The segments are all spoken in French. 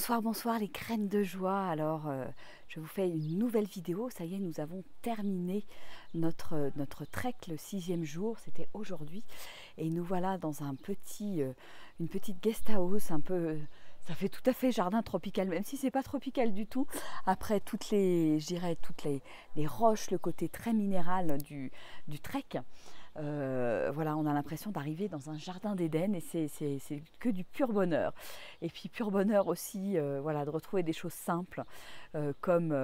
Bonsoir, bonsoir les graines de joie. Alors, je vous fais une nouvelle vidéo. Ça y est, nous avons terminé notre trek le 6e jour. C'était aujourd'hui. Et nous voilà dans une petite guest house un peu... Ça fait tout à fait jardin tropical, même si c'est pas tropical du tout. Après je dirais toutes les roches, le côté très minéral du trek. Voilà, on a l'impression d'arriver dans un jardin d'Éden et c'est que du pur bonheur. Et puis pur bonheur aussi, voilà, de retrouver des choses simples comme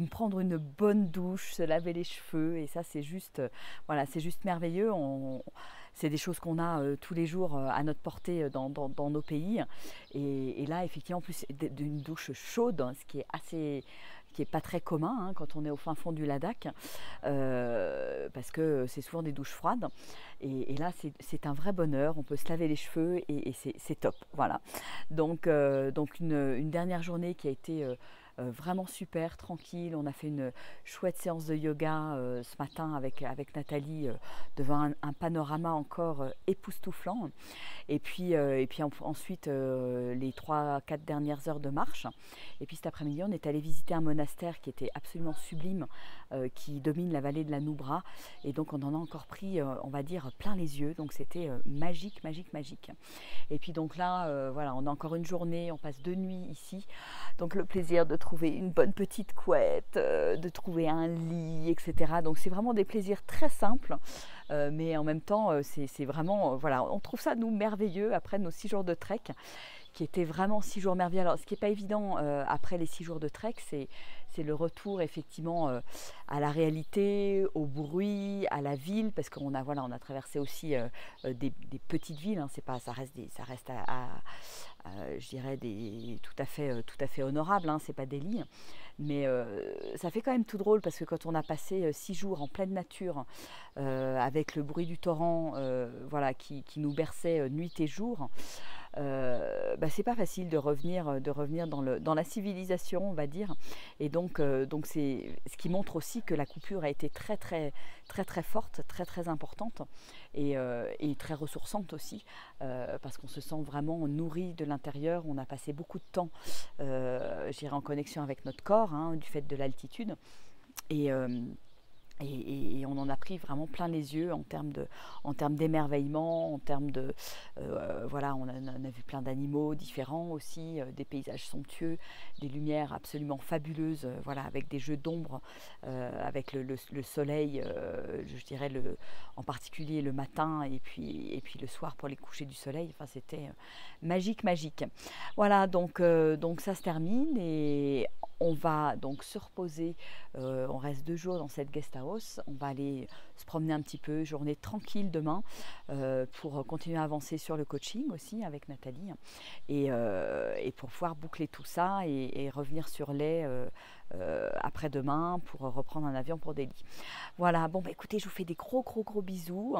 prendre une bonne douche, se laver les cheveux. Et ça, c'est juste, voilà, c'est juste merveilleux. C'est des choses qu'on a tous les jours à notre portée dans nos pays. Et là, effectivement, en plus d'une douche chaude, ce qui est pas très commun hein, quand on est au fin fond du Ladakh, parce que c'est souvent des douches froides. Et là, c'est un vrai bonheur. On peut se laver les cheveux et c'est top. Voilà. Donc une dernière journée qui a été vraiment super, tranquille. On a fait une chouette séance de yoga ce matin avec Nathalie devant un panorama encore époustouflant. Et puis ensuite les 3-4 dernières heures de marche. Et puis cet après-midi, on est allé visiter un monastère qui était absolument sublime, qui domine la vallée de la Noubra. Et donc on en a encore pris, on va dire, plein les yeux. Donc c'était magique, magique, magique. Et puis donc là, voilà, on a encore une journée, on passe 2 nuits ici. Donc le plaisir de trouver une bonne petite couette, de trouver un lit, etc. Donc c'est vraiment des plaisirs très simples. Mais en même temps, c'est vraiment, voilà, on trouve ça, nous, merveilleux après nos 6 jours de trek, qui étaient vraiment 6 jours merveilleux. Alors, ce qui n'est pas évident après les 6 jours de trek, c'est le retour, effectivement, à la réalité, au bruit, à la ville, parce qu'on a, voilà, on a traversé aussi des petites villes, hein, c'est pas, ça reste je dirais, tout à fait honorable, hein, c'est pas des lits. Mais ça fait quand même tout drôle parce que quand on a passé 6 jours en pleine nature avec le bruit du torrent voilà, qui nous berçait nuit et jour, c'est pas facile de revenir dans la civilisation, on va dire. Et donc c'est ce qui montre aussi que la coupure a été très très très très forte, très très importante et très ressourçante aussi parce qu'on se sent vraiment nourri de l'intérieur. On a passé beaucoup de temps je dirais en connexion avec notre corps hein, du fait de l'altitude et on en a pris vraiment plein les yeux en termes d'émerveillement, en termes de... voilà, on a vu plein d'animaux différents aussi, des paysages somptueux, des lumières absolument fabuleuses, voilà, avec des jeux d'ombre, avec le soleil, je dirais, en particulier le matin et puis le soir pour les couchers du soleil. Enfin, c'était magique, magique. Voilà, donc ça se termine et on va donc se reposer. On reste 2 jours dans cette guest house. On va aller se promener un petit peu, journée tranquille demain, pour continuer à avancer sur le coaching aussi avec Nathalie et pour pouvoir boucler tout ça et revenir sur les après-demain pour reprendre un avion pour Delhi. Voilà, bon bah écoutez, je vous fais des gros bisous.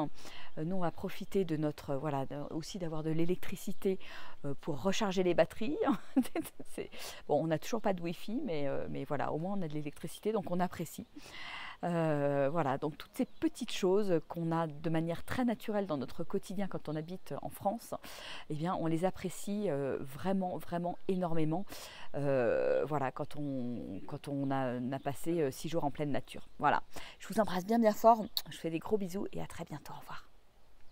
Nous on va profiter de notre, voilà, aussi d'avoir de l'électricité pour recharger les batteries. Bon, on n'a toujours pas de wifi, mais voilà, au moins on a de l'électricité, donc on apprécie. Voilà, donc toutes ces petites choses qu'on a de manière très naturelle dans notre quotidien quand on habite en France, eh bien on les apprécie vraiment, vraiment énormément. Voilà, quand on a passé 6 jours en pleine nature. Voilà, je vous embrasse bien bien fort, je fais des gros bisous et à très bientôt, au revoir.